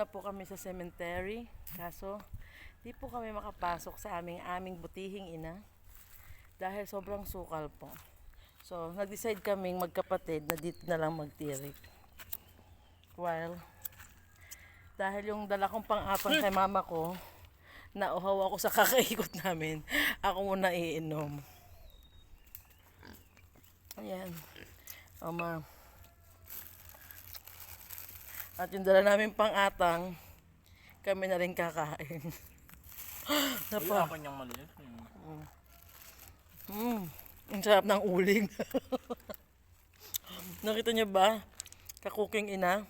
na po kami sa cemetery. Kaso, di po kami makapasok sa aming butihing ina. Dahil sobrang sukal po. So, nag-decide kaming magkapatid na dito na lang magtirik. While, dahil yung dala kong pang-apang kay mama ko, nauhaw ako sa kakaikot namin, ako muna iinom. Ayan. O ma. At yung dala namin pang-atang, kami na rin kakain. Wala pa niyang maliit. Ang sarap ng uling. Nakita niyo ba? Kakuking ina.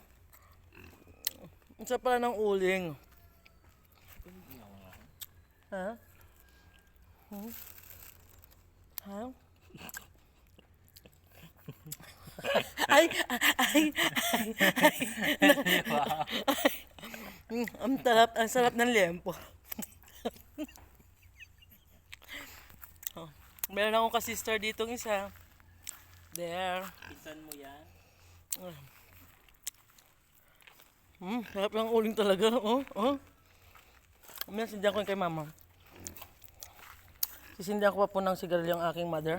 Ang sarap pala ng uling. Ha? Ha? Ay! Ang sarap ng lempo. Meron akong ka-sister ditong isa. There. Pisan mo yan. Sarap ng uling talaga. May sindihan ko kay mama. Sisindihan ko pa po ng sigarilyo ang aking mother.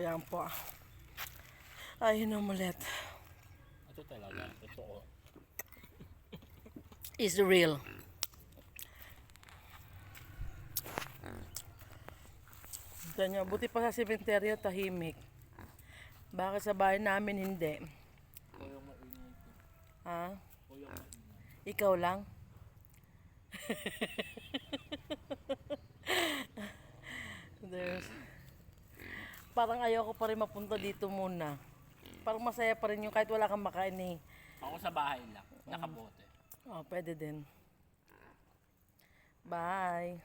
Ayan po. Ay, ulit. Ito talaga. Totoo. Is real. Ganyan, buti pa sa sementeryo tahimik. Bakit sa bahay namin hindi? Ikaw yung mainit. Ha? Ikaw yung mainit. Ikaw lang? There's... Parang ayaw ko pa rin mapunta dito muna. Parang masaya pa rin yung kahit wala kang makain eh. Ako sa bahay lang. Nakabote. Oh, pwede din. Bye.